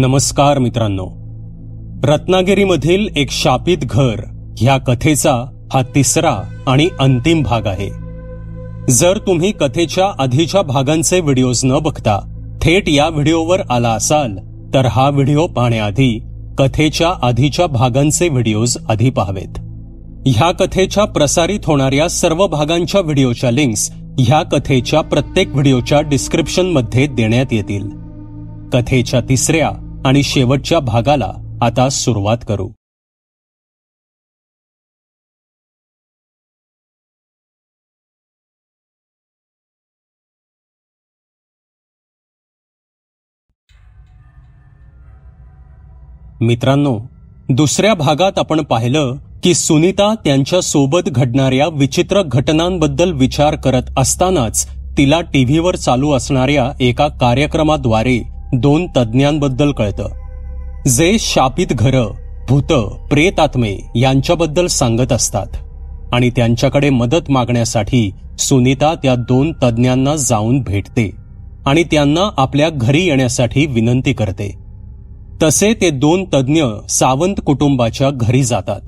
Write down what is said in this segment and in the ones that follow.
नमस्कार मित्रांनो, रत्नागिरीमधील एक शापित घर ह्या कथेचा हा तिसरा आणि अंतिम भाग आहे. जर तुम्ही कथेच्या आधीच्या भागांचे व्हिडिओज न बघता थेट या व्हिडिओवर आला असाल तर हा व्हिडिओ पाहण्याआधी कथेच्या आधीच्या भागांचे व्हिडिओज आधी पाहावेत. ह्या कथेच्या प्रसारित होणाऱ्या सर्व भागांच्या व्हिडिओच्या लिंक्स ह्या कथेच्या प्रत्येक व्हिडिओच्या डिस्क्रिप्शनमध्ये देण्यात येतील. कथेच्या तिसऱ्या आणि शेवटच्या भागाला आता सुरुवात करू. मित्रांनो, दुसऱ्या भागात आपण पाहिलं की सुनीता त्यांच्या सोबत घडणाऱ्या विचित्र घटनांबद्दल विचार करत असतानाच तिला टीव्हीवर चालू असणाऱ्या एका कार्यक्रमाद्वारे 2 तज्ज्ञांबद्दल कळतं, जे शापित घरं, भूत, प्रेतात्मे यांच्याबद्दल सांगत असतात. आणि त्यांच्याकडे मदत मागण्यासाठी सुनीता त्या 2 तज्ज्ञांना जाऊन भेटते आणि त्यांना आपल्या घरी येण्यासाठी विनंती करते. तसे ते 2 तज्ज्ञ सावंत कुटुंबाच्या घरी जातात.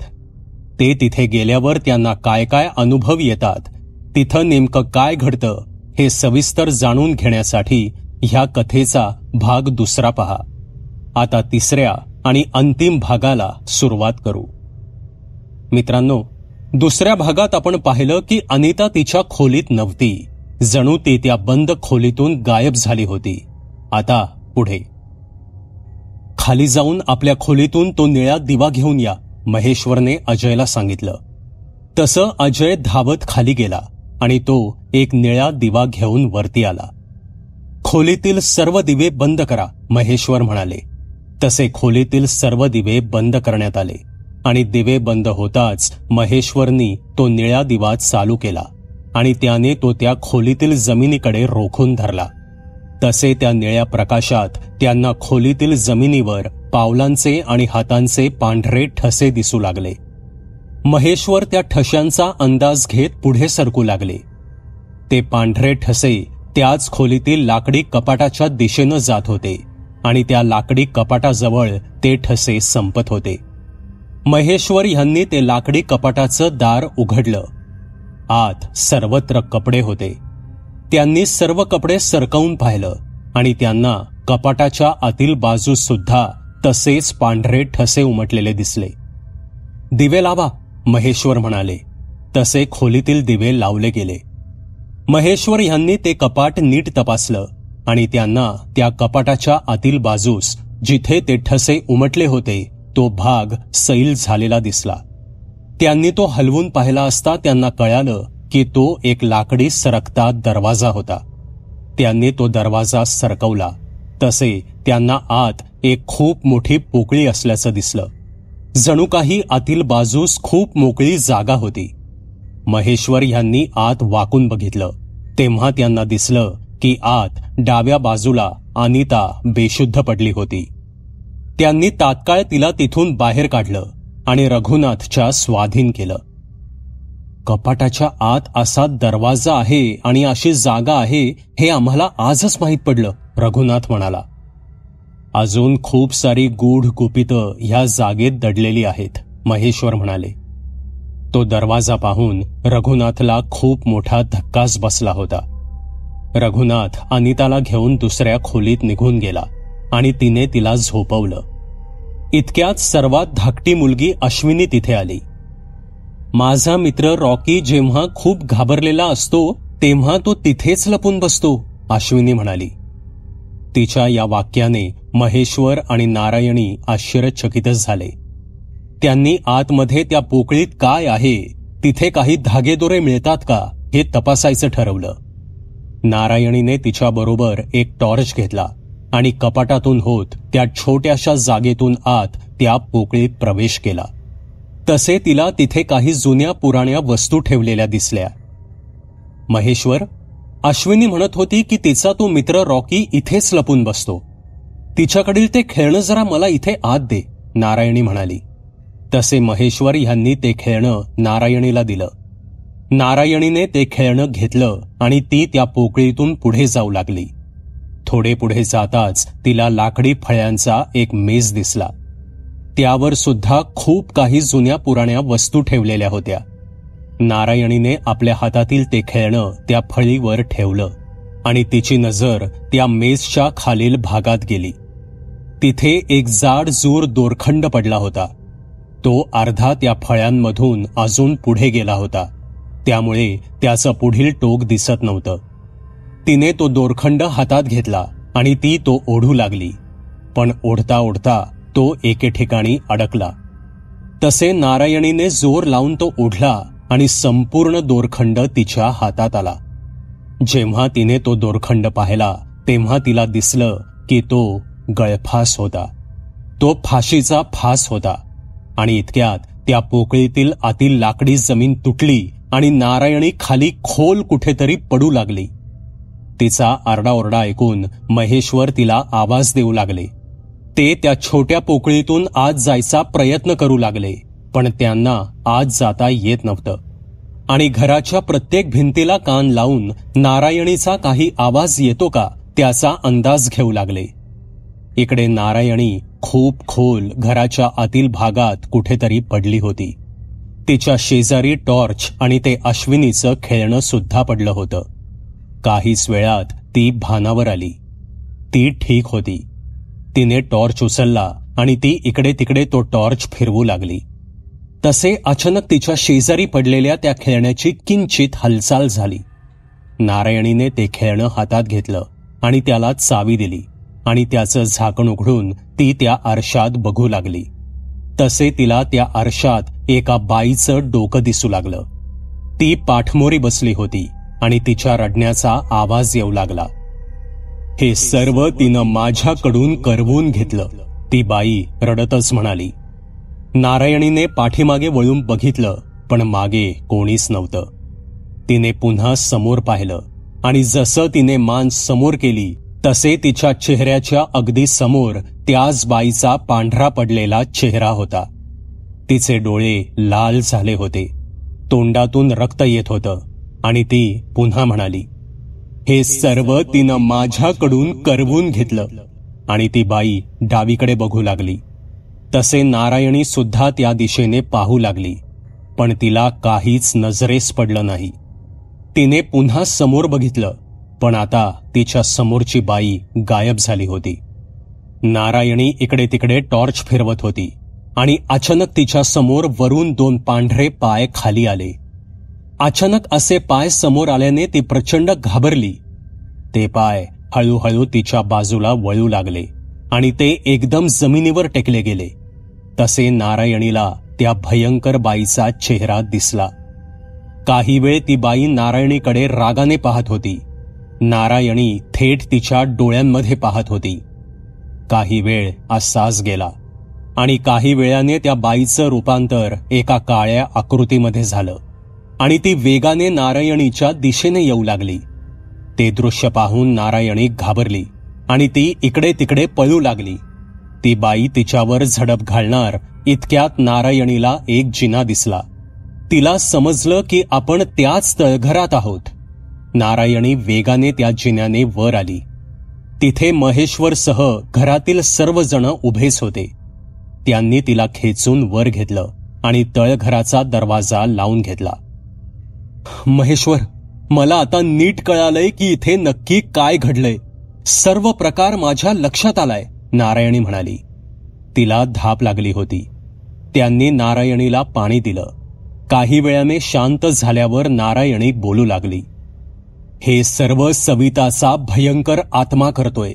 ते तिथे गेल्यावर त्यांना काय काय अनुभव येतात, तिथं नेमकं काय घडतं हे सविस्तर जाणून घेण्यासाठी ह्या कथेचा भाग दुसरा पहा. आता तिसऱ्या आणि अंतिम भागाला सुरुवात करू. मित्रांनो, दुसऱ्या भागात आपण पाहिलं की अनिता तिच्या खोलीत नव्हती. जणू ती त्या बंद खोलीतून गायब झाली होती. आता पुढे. खाली जाऊन आपल्या खोलीतून तो निळा दिवा घेऊन या, महेश्वरने अजयला सांगितलं. तसं अजय धावत खाली गेला आणि तो एक निळा दिवा घेऊन वरती आला. खोलीतील सर्व दिवे बंद करा, महेश्वर म्हणाले. तसे खोलीतील सर्व दिवे बंद करण्यात आले आणि दिवे बंद होताच महेश्वरनी तो निळा दिवा चालू केला आणि त्याने तो त्या खोलीतील जमिनीकडे रोखून धरला. तसे त्या निळ्या प्रकाशात त्यांना खोलीतील जमिनीवर पावलांचे आणि हातांचे पांढरे ठसे दिसू लागले. महेश्वर त्या ठशांचा अंदाज घेत पुढे सरकू लागले. ते पांढरे ठसे त्याच खोलीतील लाकडी कपाटाच्या दिशेनं जात होते आणि त्या लाकडी कपाटाजवळ ते ठसे संपत होते. महेश्वर यांनी ते लाकडी कपाटाचं दार उघडलं. आत सर्वत्र कपडे होते. त्यांनी सर्व कपडे सरकवून पाहिलं आणि त्यांना कपाटाच्या आतील बाजूस सुद्धा तसेच पांढरे ठसे उमटलेले दिसले. दिवे लावा, महेश्वर म्हणाले. तसे खोलीतील दिवे लावले गेले. महेश्वर यांनी ते कपाट नीट तपासलं आणि त्यांना त्या कपाटाच्या आतील बाजूस जिथे ते ठसे उमटले होते तो भाग सैल झालेला दिसला. त्यांनी तो हलवून पाहिला असता त्यांना कळालं की तो एक लाकडी सरकता दरवाजा होता. त्यांनी तो दरवाजा सरकवला. तसे त्यांना आत एक खूप मोठी पोकळी असल्याचं दिसलं. जणू काही आतील बाजूस खूप मोकळी जागा होती. महेश्वर यांनी आत वाकून बघितलं तेव्हा त्यांना दिसलं की आत डाव्या बाजूला अनिता बेशुद्ध पडली होती. त्यांनी तात्काळ तिला तिथून बाहेर काढलं आणि रघुनाथच्या स्वाधीन केलं. कपाटाच्या आत असा दरवाजा आहे आणि अशी जागा आहे हे आम्हाला आजच माहीत पडलं, रघुनाथ म्हणाला. अजून खूप सारी गूढ गुपितं ह्या जागेत दडलेली आहेत, महेश्वर म्हणाले. तो दरवाजा पाहून रघुनाथला खूप मोठा धक्काच बसला होता. रघुनाथ अनिताला घेऊन दुसऱ्या खोलीत निघून गेला आणि तिने तिला झोपवलं. इतक्यात सर्वात धाकटी मुलगी अश्विनी तिथे आली. माझा मित्र रॉकी जेव्हा खूप घाबरलेला असतो तेव्हा तो तिथेच लपून बसतो, अश्विनी म्हणाली. तिच्या या वाक्याने महेश्वर आणि नारायणी आश्चर्यचकितच झाले. त्यांनी आतमध्ये त्या पोकळीत काय आहे, तिथे काही धागेदोरे मिळतात का हे तपासायचं ठरवलं. नारायणीने तिच्याबरोबर एक टॉर्च घेतला आणि कपाटातून होत त्या छोट्याशा जागेतून आत त्या पोकळीत प्रवेश केला. तसे तिला तिथे काही जुन्या पुराण्या वस्तू ठेवलेल्या दिसल्या. महेश्वर, अश्विनी म्हणत होती की तिचा तो मित्र रॉकी इथेच लपून बसतो. तिच्याकडील ते खेळणं जरा मला इथे आत दे, नारायणी म्हणाली. तसे महेश्वर यांनी ते खेळणं नारायणीला दिलं. नारायणीने ते खेळणं घेतलं आणि ती त्या पोकळीतून पुढे जाऊ लागली. थोडे पुढे जाताच तिला लाकडी फळ्यांचा एक मेज दिसला. त्यावर सुद्धा खूप काही जुन्या पुराण्या वस्तू ठेवलेल्या होत्या. नारायणीने आपल्या हातातील ते खेळणं त्या फळीवर ठेवलं आणि तिची नजर त्या मेजच्या खालील भागात गेली. तिथे एक जाडजूर दोरखंड पडला होता. तो अर्धा त्या फळ्यांमधून अजून पुढे गेला होता, त्यामुळे त्याचं पुढील टोक दिसत नव्हतं. तिने तो दोरखंड हातात घेतला आणि ती तो ओढू लागली, पण ओढता ओढता तो एके ठिकाणी अडकला. तसे नारायणीने जोर लावून तो ओढला आणि संपूर्ण दोरखंड तिच्या हातात आला. जेव्हा तिने तो दोरखंड पाहिला तेव्हा तिला दिसलं की तो गळफास होता. तो फाशीचा फास होता आणि इतक्यात त्या पोकळीतील आतील लाकडी जमीन तुटली आणि नारायणी खाली खोल कुठेतरी पडू लागली. तिचा आरडाओरडा ऐकून महेश्वर तिला आवाज देऊ लागले. ते त्या छोट्या पोकळीतून आत जायचा प्रयत्न करू लागले, पण त्यांना आत जाता येत नव्हतं. आणि घराच्या प्रत्येक भिंतीला कान लावून नारायणीचा काही आवाज येतो का त्याचा अंदाज घेऊ लागले. इकडे नारायणी खूप खोल घराच्या आतील भागात कुठेतरी पडली होती. तिच्या शेजारी टॉर्च आणि ते अश्विनीचं खेळणं सुद्धा पडलं होतं. काहीच वेळात ती भानावर आली. ती ठीक होती. तिने टॉर्च उचलला आणि ती इकडे तिकडे तो टॉर्च फिरवू लागली. तसे अचानक तिच्या शेजारी पडलेल्या त्या खेळण्याची किंचित हालचाल झाली. नारायणीने ते खेळणं हातात घेतलं आणि त्याला चावी दिली आणि त्याचं झाकण उघडून ती त्या आरशात बघू लागली. तसे तिला त्या आरशात एका बाईचं डोकं दिसू लागलं. ती पाठमोरी बसली होती आणि तिच्या रडण्याचा आवाज येऊ लागला. हे सर्व तिनं माझ्याकडून करवून घेतलं, ती बाई रडतच म्हणाली. नारायणीने पाठीमागे वळून बघितलं, पण मागे कोणीच नव्हतं. तिने पुन्हा समोर पाहिलं आणि जसं तिने मान समोर केली तसे तिच्या चेहऱ्याच्या अगदी समोर त्याच बाईचा पांढरा पडलेला चेहरा होता. तिचे डोळे लाल झाले होते, तोंडातून रक्त येत होतं आणि ती पुन्हा म्हणाली, हे सर्व तिनं माझ्याकडून करवून घेतलं. आणि ती बाई डावीकडे बघू लागली. तसे नारायणी सुद्धा त्या दिशेने पाहू लागली, पण तिला काहीच नजरेस पडलं नाही. तिने पुन्हा समोर बघितलं, पण आता तिच्या समोरची बाई गायब झाली होती. नारायणी इकडे तिकडे टॉर्च फिरवत होती आणि अचानक तिच्या समोर वरून 2 पांढरे पाय खाली आले. अचानक असे पाय समोर आल्याने ती प्रचंड घाबरली. ते पाय हळूहळू तिच्या बाजूला वळू लागले आणि ते एकदम जमिनीवर टेकले गेले. तसे नारायणीला त्या भयंकर बाईचा चेहरा दिसला. काही वेळ ती बाई नारायणीकडे रागाने पाहत होती. नारायणी थेट तिच्या डोळ्यांमध्ये पाहत होती. काही वेळ असाच गेला आणि काही वेळाने त्या बाईचं रूपांतर एका काळ्या आकृतीमध्ये झालं आणि ती वेगाने नारायणीच्या दिशेने येऊ लागली. ते दृश्य पाहून नारायणी घाबरली आणि ती इकडे तिकडे पळू लागली. ती बाई तिच्यावर झडप घालणार इतक्यात नारायणीला एक जिना दिसला. तिला समजलं की आपण त्याच तळघरात आहोत. नारायणी वेगाने त्या जिन्याने वर आली. तिथे महेश्वरसह घरातील सर्वजण उभेच होते. त्यांनी तिला खेचून वर घेतलं आणि तळघराचा दरवाजा लावून घेतला. महेश्वर, मला आता नीट कळालंय की इथे नक्की काय घडलंय. सर्व प्रकार माझ्या लक्षात आलाय, नारायणी म्हणाली. तिला धाप लागली होती. त्यांनी नारायणीला पाणी दिलं. काही वेळाने शांत झाल्यावर नारायणी बोलू लागली. हे सर्व सविताचा भयंकर आत्मा करतोय.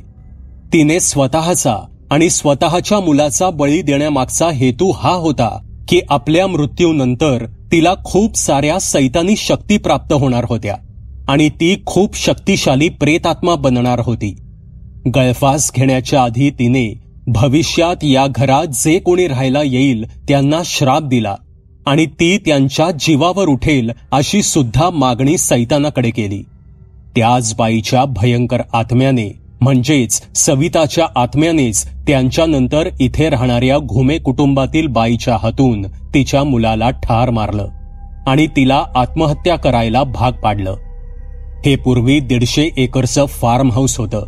तिने स्वतःचा आणि स्वतःच्या मुलाचा बळी देण्यामागचा हेतू हा होता की आपल्या मृत्यूनंतर तिला खूप साऱ्या सैतानी शक्ती प्राप्त होणार होत्या आणि ती खूप शक्तिशाली प्रेतात्मा बनणार होती. गळफास घेण्याच्या आधी तिने भविष्यात या घरात जे कोणी राहायला येईल त्यांना श्राप दिला आणि ती त्यांच्या जीवावर उठेल अशी सुद्धा मागणी सैतानाकडे केली. त्याच बाईच्या भयंकर आत्म्याने म्हणजेच सविताच्या आत्म्यानेच त्यांच्यानंतर इथे राहणाऱ्या घुमे कुटुंबातील बाईच्या हातून तिच्या मुलाला ठार मारलं आणि तिला आत्महत्या करायला भाग पाडलं. हे पूर्वी 150 एकरचं फार्म हाऊस होतं.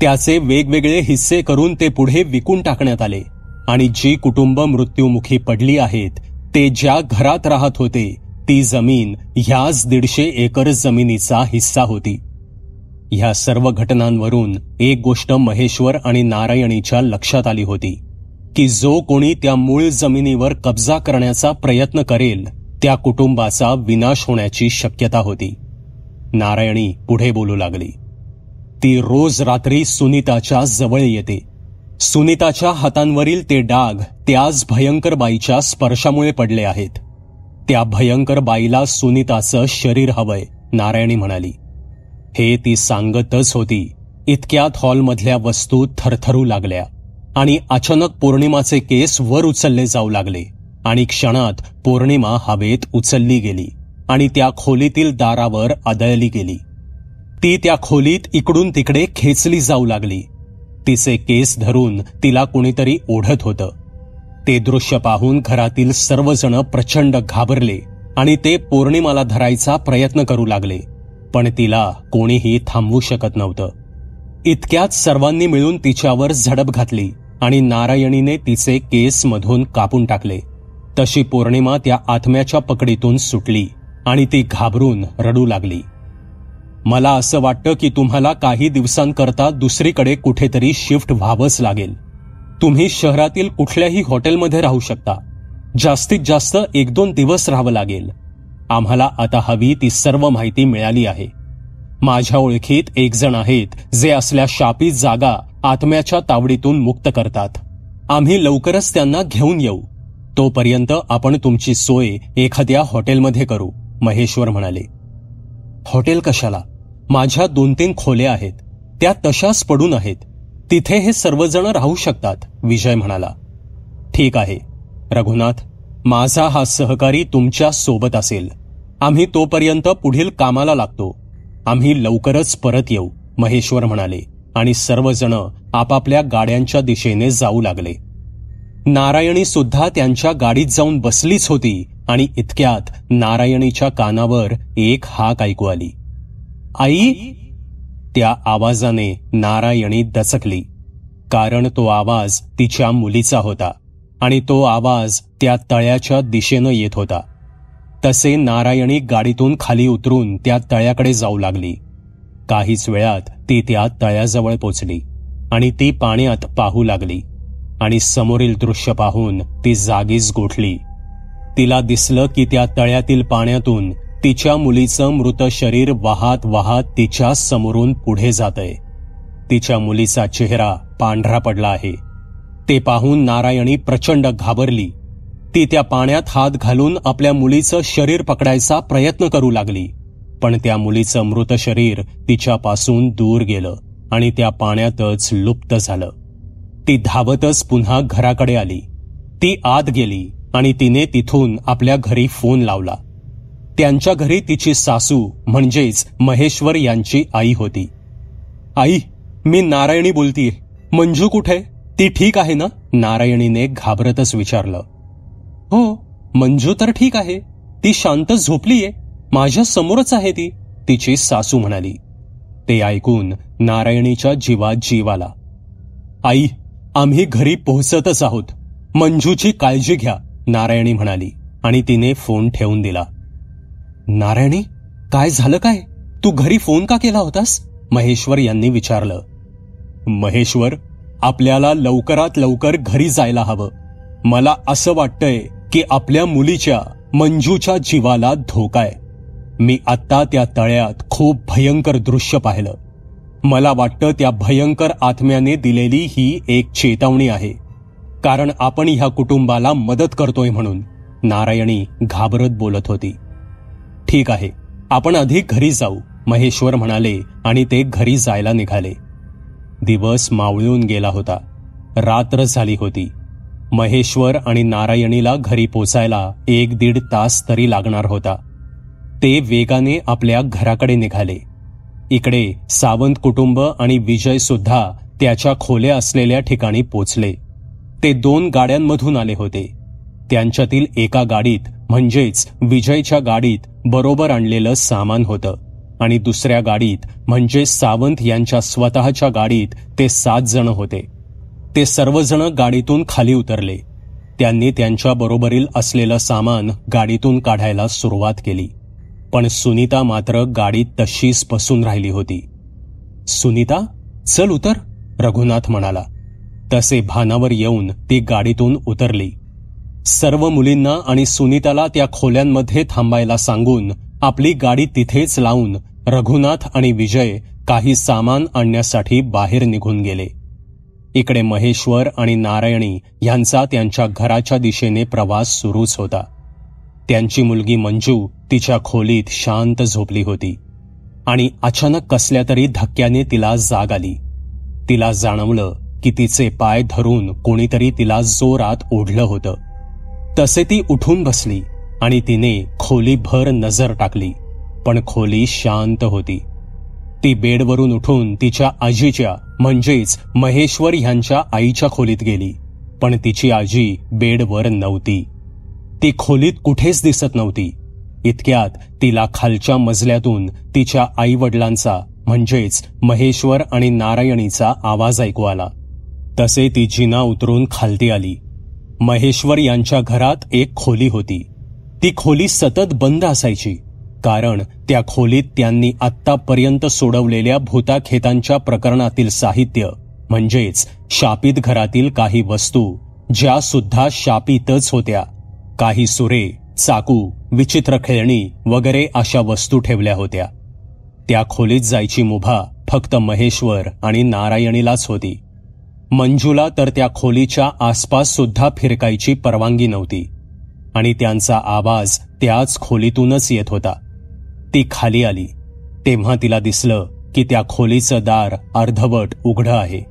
त्याचे वेगवेगळे हिस्से करून ते पुढे विकून टाकण्यात आले आणि जी कुटुंब मृत्युमुखी पडली आहेत ते ज्या घरात राहत होते ती जमीन ह्याच 150 एकर जमिनीचा हिस्सा होती. ह्या सर्व घटनांवरून एक गोष्ट महेश्वर आणि नारायणीच्या लक्षात आली होती की जो कोणी त्या मूळ जमिनीवर कब्जा करण्याचा प्रयत्न करेल त्या कुटुंबाचा विनाश होण्याची शक्यता होती. नारायणी पुढे बोलू लागली. ती रोज रात्री सुनीताच्या जवळ येते. सुनीताच्या हातांवरील ते डाग त्याच भयंकर बाईच्या स्पर्शामुळे पडले आहेत. त्या भयंकर बाईला सुनीताचं शरीर हवंय, नारायणी म्हणाली. हे ती सांगतच होती इतक्यात हॉलमधल्या वस्तू थरथरू लागल्या आणि अचानक पौर्णिमाचे केस वर उचलले जाऊ लागले आणि क्षणात पौर्णिमा हवेत उचलली गेली आणि त्या खोलीतील दारावर आदळली गेली. ती त्या खोलीत इकडून तिकडे खेचली जाऊ लागली. तिचे केस धरून तिला कोणीतरी ओढत होतं. ते दृश्य पाहून घरातील सर्वजण प्रचंड घाबरले आणि ते पौर्णिमाला धरायचा प्रयत्न करू लागले, पण तिला कोणीही थांबवू शकत नव्हतं. इतक्यात सर्वांनी मिळून तिच्यावर झडप घातली आणि नारायणीने तिचे केस मधून कापून टाकले. तशी पौर्णिमा त्या आत्म्याच्या पकडीतून सुटली आणि ती घाबरून रडू लागली. मला असं वाटतं की तुम्हाला काही दिवसांकरता दुसरीकडे कुठेतरी शिफ्ट व्हावंच लागेल. तुम्ही शहरातील कुठल्याही हॉटेलमध्ये राहू शकता. जास्तीत जास्त 1-2 दिवस राहावं लागेल. आम्हाला आता हवी ती सर्व माहिती मिळाली आहे. माझ्या ओळखीत एक जण आहेत जे असल्या शापित जागा आत्म्याच्या तावडीतून मुक्त करतात. आम्ही लवकरच त्यांना घेऊन येऊ. तोपर्यंत आपण तुमची सोय एखाद्या हॉटेलमध्ये करू, महेश्वर म्हणाले. हॉटेल कशाला? माझ्या 2-3 खोल्या आहेत, त्या तशाच पडून आहेत. तिथे हे सर्वजण राहू शकतात, विजय म्हणाला. ठीक आहे रघुनाथ, माझा हा सहकारी तुमच्या सोबत असेल. आम्ही तोपर्यंत पुढील कामाला लागतो. आम्ही लवकरच परत येऊ, महेश्वर म्हणाले आणि सर्वजण आपापल्या गाड्यांच्या दिशेने जाऊ लागले. नारायणी सुद्धा त्यांच्या गाडीत जाऊन बसलीच होती आणि इतक्यात नारायणीच्या कानावर एक हाक ऐकू आली. आई! त्या आवाजाने नारायणी दचकली, कारण तो आवाज तिच्या मुलीचा होता आणि तो आवाज त्या तळ्याच्या दिशेनं येत होता. तसे नारायणी गाडीतून खाली उतरून त्या तळ्याकडे जाऊ लागली. काहीच वेळात ती त्या तळ्याजवळ पोचली आणि ती पाण्यात पाहू लागली आणि समोरील दृश्य पाहून ती जागीच गोठली. तिला दिसलं की त्या तळ्यातील पाण्यातून तिच्या मुलीचं मृत शरीर वाहत वाहत तिच्या समोरून पुढे जातंय. तिच्या मुलीचा चेहरा पांढरा पडला आहे. ते पाहून नारायणी प्रचंड घाबरली. ती त्या पाण्यात हात घालून आपल्या मुलीचं शरीर पकडायचा प्रयत्न करू लागली, पण त्या मुलीचं मृत शरीर तिच्यापासून दूर गेलं आणि त्या पाण्यातच लुप्त झालं. ती धावतच पुन्हा घराकडे आली. ती आत गेली आणि तिने तिथून आपल्या घरी फोन लावला. त्यांच्या घरी तिची सासू म्हणजेच महेश्वर यांची आई होती. आई, मी नारायणी बोलतीये. मंजू कुठे? ती ठीक आहे ना? नारायणीने घाबरतच विचारलं. हो, मंजू तर ठीक आहे. ती शांत झोपलीये. माझ्या समोरच आहे ती, तिची सासू म्हणाली. ते ऐकून नारायणीच्या जीवात जीव आला. आई, आम्ही घरी पोहोचतच आहोत. मंजूची काळजी घ्या, नारायणी म्हणाली आणि तिने फोन ठेवून दिला. नारायणी, काय झालं काय? तू घरी फोन का केला होतास? महेश्वर यांनी विचारलं. महेश्वर, आपल्याला लवकरात लवकर घरी जायला हवं. मला असं वाटतंय की आपल्या मुलीच्या मंजूच्या जीवाला धोका आहे. मी आत्ता त्या तळ्यात खूप भयंकर दृश्य पाहिलं. मला वाटतं त्या भयंकर आत्म्याने दिलेली ही एक चेतावणी आहे, कारण आपण ह्या कुटुंबाला मदत करतोय म्हणून, नारायणी घाबरत बोलत होती. ठीक आहे, आपण आधी घरी जाऊ, महेश्वर म्हणाले आणि ते घरी जायला निघाले. दिवस मावळून गेला होता. रात्र झाली होती. महेश्वर आणि नारायणीला घरी पोचायला 1-1.5 तास तरी लागणार होता. ते वेगाने आपल्या घराकडे निघाले. इकडे सावंत कुटुंब आणि विजय सुद्धा त्याच्या खोल्या असलेल्या ठिकाणी पोचले. ते 2 गाड्यांमधून आले होते. त्यांच्यातील एका गाडीत म्हणजेच विजयच्या गाडीत बरोबर आणलेलं सामान होतं आणि दुसऱ्या गाडीत म्हणजे सावंत यांच्या स्वतःच्या गाडीत ते 7 जण होते. ते सर्वजण गाडीतून खाली उतरले. त्यांनी त्यांच्या बरोबरील असलेलं सामान गाडीतून काढायला सुरुवात केली. पण सुनीता मात्र गाडीत तशीच बसून राहिली होती. सुनीता, चल उतर, रघुनाथ म्हणाला. तसे भानावर येऊन ती गाडीतून उतरली. सर्व मुलींना आणि सुनीताला त्या खोल्यांमध्ये थांबायला सांगून आपली गाडी तिथेच लावून रघुनाथ आणि विजय काही सामान आणण्यासाठी बाहेर निघून गेले. इकडे महेश्वर आणि नारायणी यांचा त्यांच्या घराच्या दिशेने प्रवास सुरूच होता. त्यांची मुलगी मंजू तिच्या खोलीत शांत झोपली होती आणि अचानक कसल्या तरी धक्क्याने तिला जाग आली. तिला जाणवलं की तिचे पाय धरून कोणीतरी तिला जोरात ओढलं होतं. तसे ती उठून बसली आणि तिने खोलीभर नजर टाकली, पण खोली शांत होती. ती बेडवरून उठून तिच्या आजीच्या म्हणजेच महेश्वर ह्यांच्या आईच्या खोलीत गेली, पण तिची आजी बेडवर नव्हती. ती खोलीत कुठेच दिसत नव्हती. इतक्यात तिला खालच्या मजल्यातून तिच्या आईवडिलांचा म्हणजेच महेश्वर आणि नारायणीचा आवाज ऐकू आला. तसे ती जिना उतरून खालती आली. महेश्वर यांच्या घरात एक खोली होती. ती खोली सतत बंद असायची, कारण त्या खोलीत त्यांनी आत्तापर्यंत सोडवलेल्या भूताखेतांच्या प्रकरणातील साहित्य म्हणजेच शापित घरातील काही वस्तू, ज्या सुद्धा शापितच होत्या, काही सुरे, चाकू, विचित्र खेळणी वगैरे अशा वस्तू ठेवल्या होत्या. त्या खोलीत जायची मुभा फक्त महेश्वर आणि नारायणीलाच होती. मंजूला तर त्या खोलीच्या आसपास सुद्धा फिरकायची परवानगी नव्हती आणि त्यांचा आवाज त्याच खोलीतूनच येत होता. ती खाली आली तेव्हा तिला दिसलं की त्या खोलीचं दार अर्धवट उघडं आहे.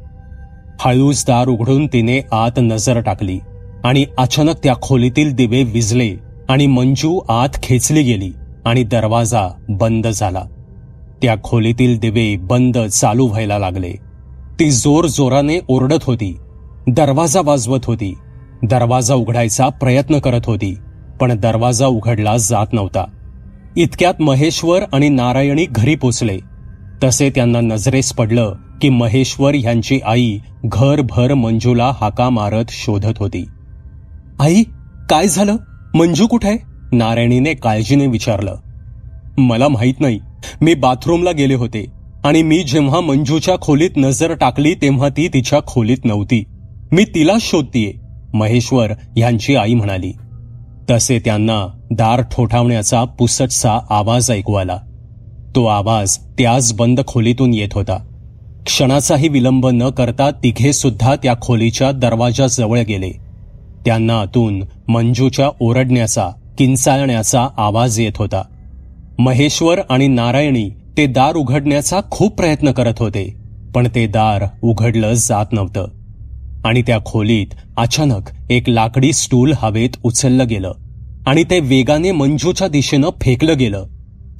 हळूच दार उघडून तिने आत नजर टाकली आणि अचानक त्या खोलीतील दिवे विझले आणि मंजू आत खेचली गेली आणि दरवाजा बंद झाला. त्या खोलीतील दिवे बंद चालू व्हायला लागले. ती जोर जोराने ओरडत होती, दरवाजा वाजवत होती, दरवाजा उघडायचा प्रयत्न करत होती, पण दरवाजा उघडला जात नव्हता. इतक्यात महेश्वर आणि नारायणी घरी पोचले. तसे त्यांना नजरेस पडलं की महेश्वर यांची आई घरभर मंजूला हाका मारत शोधत होती. आई, काय झालं? मंजू कुठे? नारायणीने काळजीने विचारलं. मला माहित नाही, मी बाथरूमला गेले होते आणि मी जेव्हा मंजूच्या खोलीत नजर टाकली तेव्हा ती तिच्या खोलीत नव्हती. मी तिला शोधतीये, महेश्वर यांची आई म्हणाली. तसे त्यांना दार ठोठावण्याचा पुसटसा आवाज ऐकू आला. तो आवाज त्याच बंद खोलीतून येत होता. क्षणाचाही विलंब न करता तिघे सुद्धा त्या खोलीच्या दरवाजाजवळ गेले. त्यांना आतून मंजूच्या ओरडण्याचा, किंचाळण्याचा आवाज येत होता. महेश्वर आणि नारायणी ते दार उघडण्याचा खूप प्रयत्न करत होते, पण ते दार उघडलं जात नव्हतं आणि त्या खोलीत अचानक एक लाकडी स्टूल हवेत उचललं गेलं आणि ते वेगाने मंजूच्या दिशेनं फेकलं गेलं.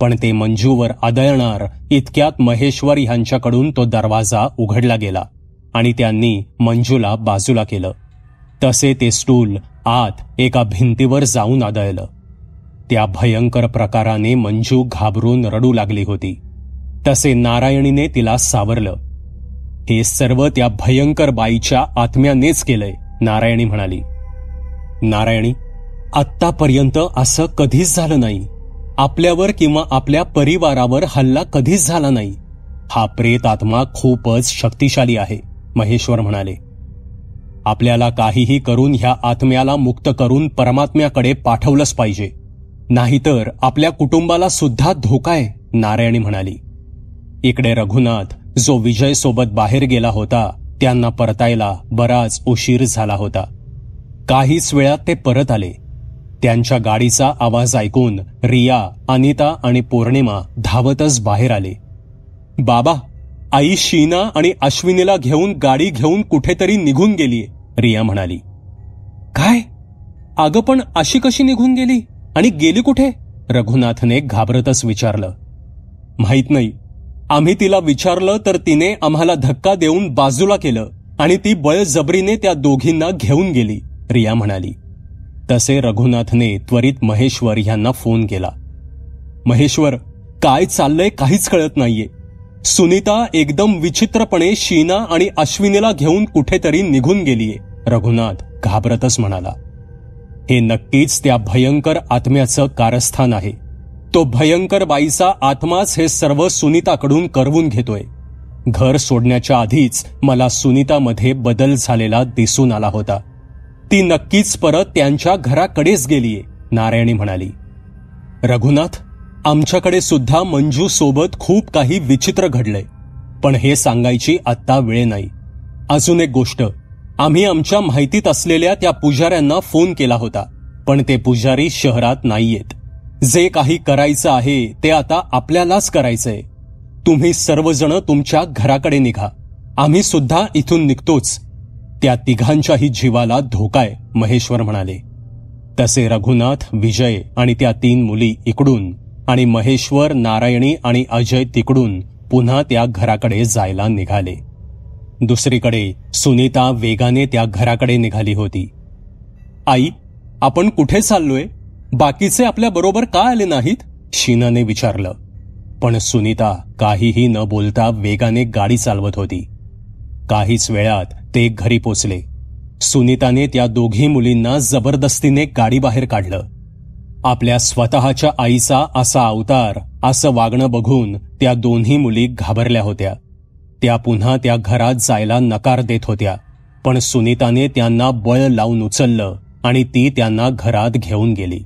पण ते मंजूवर आदळणार इतक्यात महेश्वर यांच्याकडून तो दरवाजा उघडला गेला आणि त्यांनी मंजूला बाजूला केलं. तसे ते स्टूल आत एका भिंतीवर जाऊन आदळलं. त्या भयंकर प्रकाराने मंजू घाबरून रडू लागली होती. तसे नारायणीने तिला सावरलं. हे सर्व त्या भयंकर बाईच्या आत्म्यानेच केलंय, नारायणी म्हणाली. नारायणी, आत्तापर्यंत असं कधीच झालं नाही. आपल्यावर किंवा आपल्या परिवारावर हल्ला कधीच झाला नाही. हा प्रेत आत्मा खूपच शक्तिशाली आहे, महेश्वर म्हणाले. आपल्याला काहीही करून ह्या आत्म्याला मुक्त करून परमात्म्याकडे पाठवलंच पाहिजे, नाहीतर आपल्या कुटुंबाला सुद्धा धोका आहे, नारायणी म्हणाली. इकडे रघुनाथ, जो विजय सोबत बाहेर गेला होता, त्यांना परतायला बराच उशीर झाला होता. काहीच वेळात ते परत आले. त्यांच्या गाडीचा आवाज ऐकून रिया, अनिता आणि पौर्णिमा धावतच बाहेर आले. बाबा, आई शीना आणि अश्विनीला घेऊन गाडी घेऊन कुठेतरी निघून गेलीये, रिया म्हणाली. काय? अगं पण अशी कशी निघून गेली आणि गेली कुठे? रघुनाथने घाबरतच विचारलं. माहित नाही. आम्ही तिला विचारलं तर तिने आम्हाला धक्का देऊन बाजूला केलं आणि ती बळजबरीने त्या दोघींना घेऊन गेली, रिया म्हणाली. तसे रघुनाथने त्वरित महेश्वर यांना फोन केला. महेश्वर, काय चाललंय काहीच कळत नाहीये. सुनीता एकदम विचित्रपणे शीना आणि अश्विनीला घेऊन कुठेतरी निघून गेलीये, रघुनाथ घाबरतच म्हणाला. हे नक्कीच त्या भयंकर आत्म्याचं कारस्थान आहे. तो भयंकर बाईचा आत्माच हे सर्व सुनीताकडून करवून घेतोय. घर सोडण्याच्या आधीच मला सुनीतामध्ये बदल झालेला दिसून आला होता. ती नक्कीच परत त्यांच्या घराकडेच गेलीये, नारायणी म्हणाली. रघुनाथ, आमच्याकडे सुद्धा मंजू सोबत खूप काही विचित्र घडलंय, पण हे सांगायची आत्ता वेळ नाही. अजून एक गोष्ट, आम्ही आमच्या माहितीत असलेल्या त्या पुजाऱ्यांना फोन केला होता, पण ते पुजारी शहरात नाहीयेत. जे काही करायचं आहे ते आता आपल्यालाच करायचंय. तुम्ही सर्वजण तुमच्या घराकडे निघा. आम्ही सुद्धा इथून निघतोच. त्या तिघांच्याही जीवाला धोकाय, महेश्वर म्हणाले. तसे रघुनाथ, विजय आणि त्या 3 मुली इकडून आणि महेश्वर, नारायणी आणि अजय तिकडून पुन्हा त्या घराकडे जायला निघाले. दुसरीकडे सुनीता वेगाने त्या घराकडे निघाली होती. आई, आपण कुठे चाललोय? बाकीचे आपल्या बरोबर का आले नाहीत? शीनाने विचारलं. पण सुनीता काहीही न बोलता वेगाने गाडी चालवत होती. काहीच वेळात ते घरी पोचले. सुनीताने त्या दोघी मुलींना जबरदस्तीने गाडीबाहेर काढलं. आपल्या स्वतःच्या आईचा असा अवतार, असं वागणं बघून त्या दोन्ही मुली घाबरल्या होत्या. त्या पुन्हा त्या घरात जायला नकार देत होत्या, पण सुनीताने त्यांना बळ लावून उचललं आणि ती त्यांना घरात घेऊन गेली.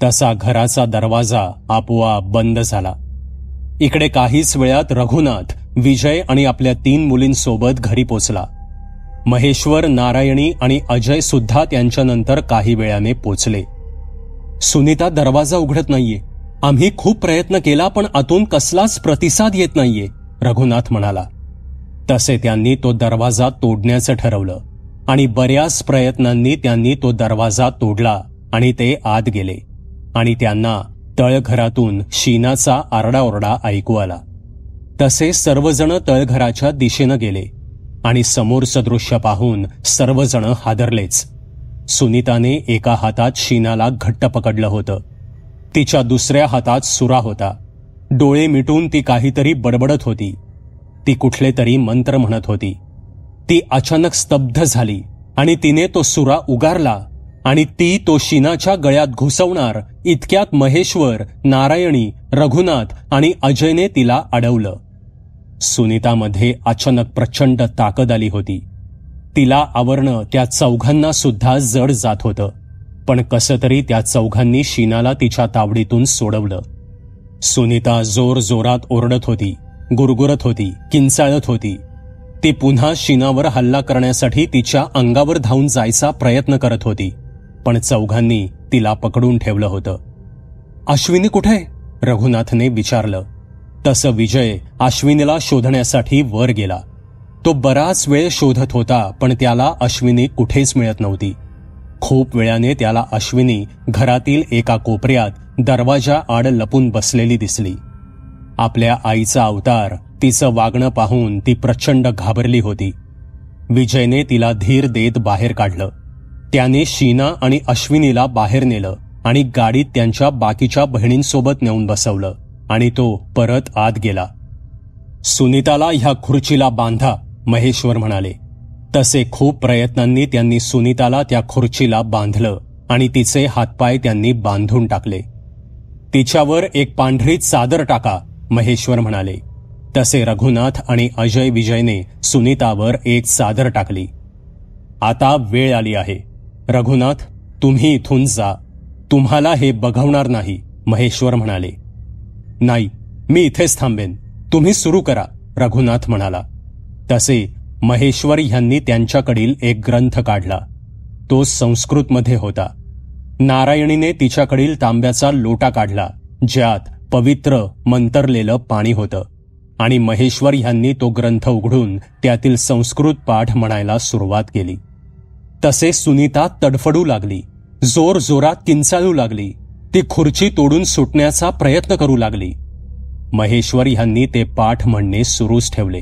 तसा घराचा दरवाजा आपोआप बंद झाला. इकडे काहीच वेळात रघुनाथ, विजय आणि आपल्या 3 मुलींसोबत घरी पोचला. महेश्वर, नारायणी आणि अजय सुद्धा त्यांच्यानंतर काही वेळाने पोचले. सुनीता दरवाजा उघडत नाहीये. आम्ही खूप प्रयत्न केला, पण आतून कसलाच प्रतिसाद येत नाहीये, रघुनाथ म्हणाला. तसे त्यांनी तो दरवाजा तोडण्याचं ठरवलं आणि बऱ्याच प्रयत्नांनी त्यांनी तो दरवाजा तोडला आणि ते आत गेले आणि त्यांना तळघरातून शीनाचा आरडाओरडा ऐकू आला. तसे सर्वजण तळघराच्या दिशेनं गेले आणि समोरचं दृश्य पाहून सर्वजण हादरलेच. सुनीताने एका हातात शीनाला घट्ट पकडलं होतं. तिच्या दुसऱ्या हातात सुरा होता. डोळे मिटून ती काहीतरी बडबडत होती. ती कुठले तरी मंत्र म्हणत होती. ती अचानक स्तब्ध झाली आणि तिने तो सुरा उगारला आणि ती तो शीनाच्या गळ्यात घुसवणार इतक्यात महेश्वर, नारायणी, रघुनाथ आणि अजयने तिला अडवलं. सुनीतामध्ये अचानक प्रचंड ताकद आली होती. तिला आवरणं त्या चौघांना सुद्धा जड जात होतं, पण कसं तरी त्या चौघांनी शीनाला तिच्या तावडीतून सोडवलं. सुनीता जोर जोरात ओरडत होती, गुरगुरत होती, किंचाळत होती. ती पुन्हा शीनावर हल्ला करण्यासाठी तिच्या अंगावर धावून जायचा प्रयत्न करत होती, पण चौघांनी तिला पकडून ठेवलं होतं. अश्विनी कुठे? रघुनाथने विचारलं. तसं विजय अश्विनीला शोधण्यासाठी वर गेला. तो बराच वेळ शोधत होता, पण त्याला अश्विनी कुठेच मिळत नव्हती. खूप वेळाने त्याला अश्विनी घरातील एका कोपऱ्यात दरवाजा आड लपून बसलेली दिसली. आपल्या आईचा अवतार, तिचं वागणं पाहून ती प्रचंड घाबरली होती. विजयने तिला धीर देत बाहेर काढलं. त्याने शीना आणि अश्विनीला बाहेर नेलं आणि गाडीत त्यांच्या बाकीच्या बहिणींसोबत नेऊन बसवलं आणि तो परत आत गेला. सुनीताला ह्या खुर्चीला बांधा, महेश्वर म्हणाले. तसे खूप प्रयत्नांनी त्यांनी सुनीताला त्या खुर्चीला बांधलं आणि तिचे हातपाय त्यांनी बांधून टाकले. तिच्यावर एक पांढरी चादर टाका, महेश्वर म्हणाले. तसे रघुनाथ आणि अजय विजयने सुनीतावर एक चादर टाकली. आता वेळ आली आहे. रघुनाथ, तुम्ही इथून जा. तुम्हाला हे बघवणार नाही, महेश्वर म्हणाले. नाही, मी इथेच थांबेन. तुम्ही सुरू करा, रघुनाथ म्हणाला. तसे महेश्वर यांनी त्यांच्याकडील एक ग्रंथ काढला. तो संस्कृतमध्ये होता. नारायणीने तिच्याकडील तांब्याचा लोटा काढला, ज्यात पवित्र मंतरलेलं पाणी होतं, आणि महेश्वर यांनी तो ग्रंथ उघडून त्यातील संस्कृत पाठ म्हणायला सुरुवात केली. तसे सुनीता तडफडू लागली, जोर जोरात किंचाळू लागली. ती खुर्ची तोडून सुटण्याचा प्रयत्न करू लागली. महेश्वर यांनी ते पाठ म्हणणे सुरूच ठेवले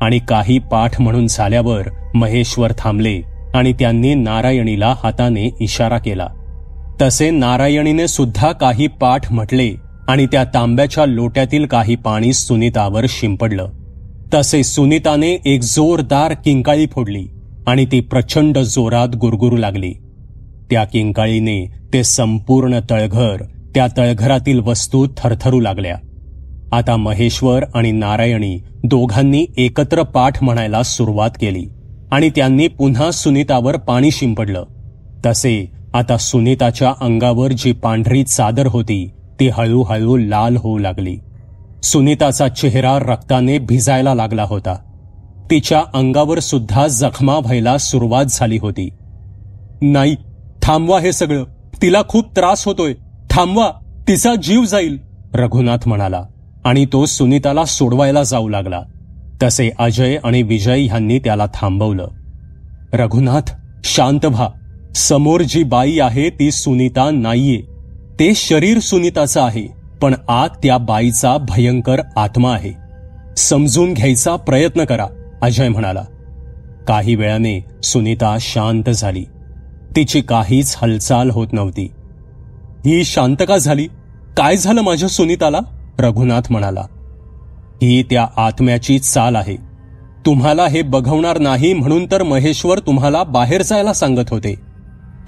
आणि काही पाठ म्हणून झाल्यावर महेश्वर थांबले आणि त्यांनी नारायणीला हाताने इशारा केला. तसे नारायणीने सुद्धा काही पाठ म्हटले आणि त्या तांब्याच्या लोट्यातील काही पाणी सुनीतावर शिंपडलं. तसे सुनीताने एक जोरदार किंकाळी फोडली आणि ती प्रचंड जोरात गुरगुरू लागली. त्या किंकाळीने ते संपूर्ण तळघर, त्या तळघरातील वस्तू थरथरू लागल्या. आता महेश्वर आणि नारायणी दोघांनी एकत्र पाठ म्हणायला सुरुवात केली आणि त्यांनी पुन्हा सुनीतावर पाणी शिंपडलं. तसे आता सुनीताच्या अंगावर जी पांढरी चादर होती ती हळूहळू लाल होऊ लागली. सुनीताचा चेहरा रक्ताने भिजायला लागला होता. तिच्या अंगावर सुद्धा जखमा व्हायला सुरुवात झाली होती. नाही, थांबवा हे सगळं, तिला खूप त्रास होतोय, थांबवा, तिचा जीव जाईल, रघुनाथ म्हणाला आणि तो सुनीताला सोडवायला जाऊ लागला. तसे अजय आणि विजय ह्यांनी त्याला थांबवलं. रघुनाथ, शांत व्हा. समोर जी बाई आहे ती सुनीता नाहीये. ते शरीर सुनीताचं आहे, पण आत त्या बाईचा भयंकर आत्मा आहे. समजून घ्यायचा प्रयत्न करा, अजय म्हणाला. काही वेळाने सुनीता शांत झाली. तिची काहीच हालचाल होत नव्हती. ही शांत का झाली? काय झालं माझ्या सुनीताला? रघुनाथ म्हणाला. ही त्या आत्म्याची चाल आहे. तुम्हाला हे बघवणार नाही म्हणून तर महेश्वर तुम्हाला बाहेर जायला सांगत होते.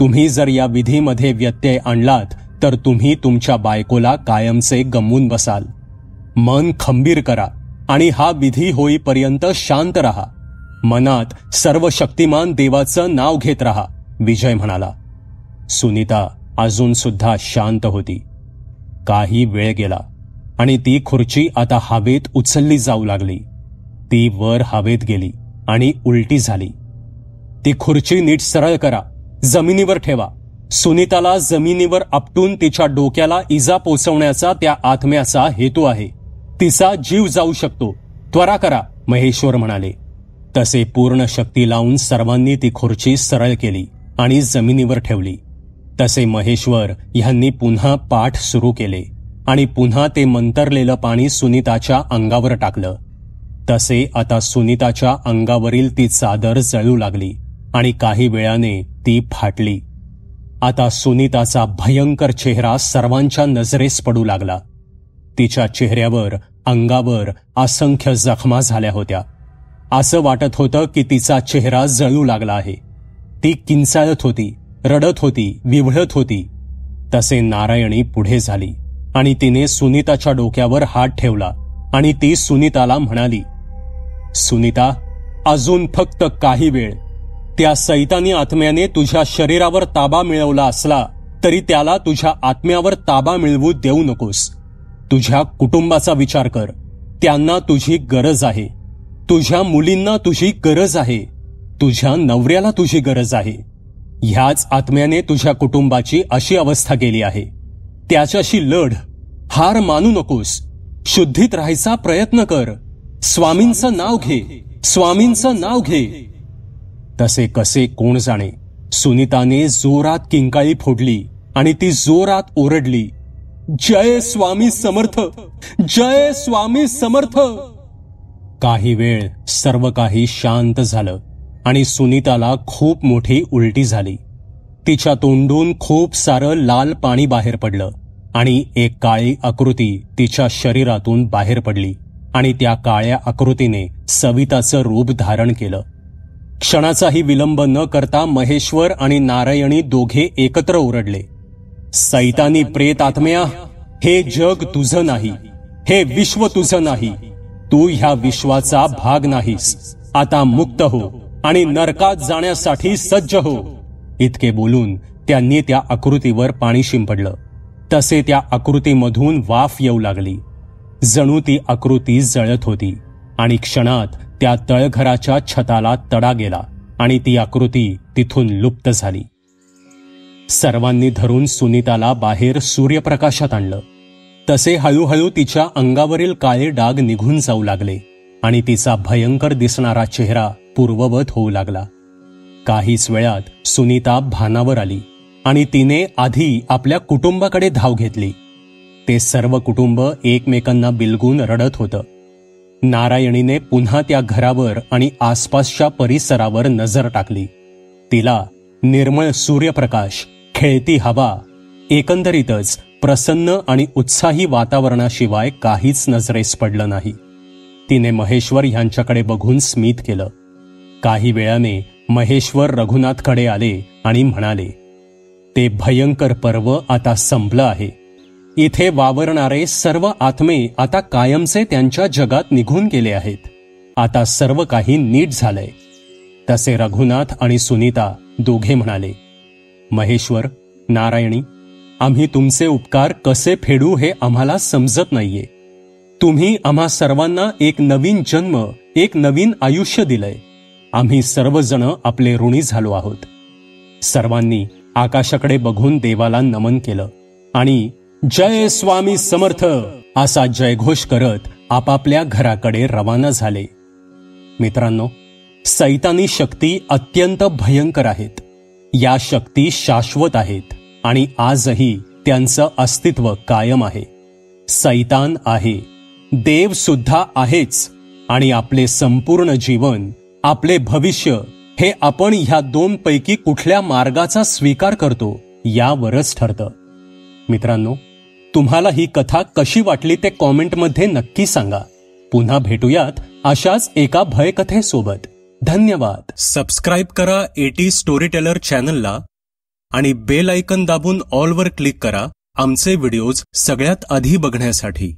तुम्ही जर या विधीमध्ये व्यत्यय आणलात तर तुम्ही तुमच्या बायकोला कायमचे गमवून बसाल. मन खंबीर करा आणि हा विधी होईपर्यंत शांत रहा. मनात सर्व शक्तिमान देवाचं नाव घेत रहा, विजय म्हणाला. सुनीता अजून सुद्धा शांत होती. काही वेळ गेला आणि ती खुर्ची आता हवेत उचलली जाऊ लागली. ती वर हवेत गेली आणि उलटी झाली. ती खुर्ची नीट सरळ करा, जमिनीवर ठेवा. सुनीताला जमिनीवर आपटून तिच्या डोक्याला इजा पोचवण्याचा त्या आत्म्याचा हेतू आहे. तिचा जीव जाऊ शकतो, त्वरा करा, महेश्वर म्हणाले. तसे पूर्ण शक्ती लावून सर्वांनी ती खुर्ची सरळ केली आणि जमिनीवर ठेवली. तसे महेश्वर ह्यांनी पुन्हा पाठ सुरू केले आणि पुन्हा ते मंतरलेलं पाणी सुनीताच्या अंगावर टाकलं. तसे आता सुनीताच्या अंगावरील ती चादर जळू लागली आणि काही वेळाने ती फाटली. आता सुनीताचा भयंकर चेहरा सर्वांच्या नजरेस पडू लागला. तिच्या चेहऱ्यावर, अंगावर असंख्य जखमा झाल्या होत्या. असं वाटत होतं की तिचा चेहरा जळू लागला आहे. ती किंचाळत होती, रडत होती, विव्हळत होती. तसे नारायणी पुढे झाली आणि तिने सुनीताच्या डोक्यावर हात ठेवला आणि ती सुनीताला म्हणाली, सुनीता, अजून फक्त काही वेळ. त्या सैतानी आत्म्याने तुझ्या शरीरावर ताबा मिळवला असला तरी त्याला तुझ्या आत्म्यावर ताबा मिळवू देऊ नकोस. तुझ्या कुटुंबाचा विचार कर. त्यांना तुझी गरज आहे. तुझ्या मुलींना तुझी गरज आहे. तुझ्या नवऱ्याला तुझी गरज आहे. ह्याच आत्म्याने तुझ्या कुटुंबाची अशी अवस्था केली आहे. त्याच्याशी लढ, हार मानू नकोस. शुद्धीत राहायचा प्रयत्न कर. स्वामींचं नाव घे, स्वामींचं नाव घे. तसे कसे कोण जाणे, सुनीताने जोरात किंकाळी फोडली आणि ती जोरात ओरडली, जय स्वामी समर्थ, जय स्वामी समर्थ. काही वेळ सर्व काही शांत झालं आणि सुनीताला खूप मोठी उलटी झाली. तिच्या तोंडून खूप सारं लाल पाणी बाहेर पडलं आणि एक काळी आकृती तिच्या शरीरातून बाहेर पडली आणि त्या काळ्या आकृतीने सविताचं रूप धारण केलं. क्षणाचाही विलंब न करता महेश्वर आणि नारायणी दोघे एकत्र ओरडले, सैतानी प्रेत आत्म्या, हे जग तुझं नाही, हे विश्व तुझं नाही. तू ह्या विश्वाचा भाग नाहीस. आता मुक्त हो आणि नरकात जाण्यासाठी सज्ज हो. इतके बोलून त्यांनी त्या आकृतीवर पाणी शिंपडलं. तसे त्या आकृतीमधून वाफ येऊ लागली. जणू ती आकृती जळत होती आणि क्षणात त्या तळघराच्या छताला तडा गेला आणि ती आकृती तिथून लुप्त झाली. सर्वांनी धरून सुनीताला बाहेर सूर्यप्रकाशात आणलं. तसे हळूहळू तिच्या अंगावरील काळे डाग निघून जाऊ लागले आणि तिचा भयंकर दिसणारा चेहरा पूर्ववत होऊ लागला. काहीच वेळात सुनीता भानावर आली आणि तिने आधी आपल्या कुटुंबाकडे धाव घेतली. ते सर्व कुटुंब एकमेकांना बिलगून रडत होतं. नारायणीने पुन्हा त्या घरावर आणि आसपासच्या परिसरावर नजर टाकली. तिला निर्मळ सूर्यप्रकाश, खेळती हवा, एकंदरीतच प्रसन्न आणि उत्साही वातावरणाशिवाय काहीच नजरेस पडलं नाही. तिने महेश्वर ह्यांच्याकडे बघून स्मित केलं. काही वेळाने महेश्वर रघुनाथकडे आले आणि म्हणाले, ते भयंकर पर्व आता संपलं आहे. इथे वावरणारे सर्व आत्मे आता कायमचे त्यांच्या जगात निघून गेले आहेत. आता सर्व काही नीट झालंय. तसे रघुनाथ आणि सुनीता दोघे म्हणाले, महेश्वर, नारायणी, आम्ही तुमचे उपकार कसे फेडू हे आम्हाला समजत नाहीये. तुम्ही आम्हा सर्वांना एक नवीन जन्म, एक नवीन आयुष्य दिलंय. आम्ही सर्वजण आपले ऋणी झालो आहोत. सर्वांनी आकाशाकडे बघून देवाला नमन केलं आणि जय स्वामी समर्थ असा जयघोष करत आपापल्या घराकडे रवाना झाले. मित्रांनो, सैतानी शक्ती अत्यंत भयंकर आहेत. या शक्ती शाश्वत आहेत आणि आजही त्यांचं अस्तित्व कायम आहे. सैतान आहे, देव सुद्धा आहेच आणि आपले संपूर्ण जीवन, आपले भविष्य हे आपण ह्या दोन पैकी कुठल्या मार्गाचा स्वीकार करतो यावरच ठरतं. मित्रांनो, तुम्हाला ही कथा कशी वाटली ते कॉमेंटमध्ये नक्की सांगा. पुन्हा भेटूयात अशाच एका भयकथेसोबत. धन्यवाद. सबस्क्राईब करा एटी स्टोरी टेलर चॅनलला आणि बेल आयकन दाबून ऑलवर क्लिक करा आमचे व्हिडिओज सगळ्यात आधी बघण्यासाठी.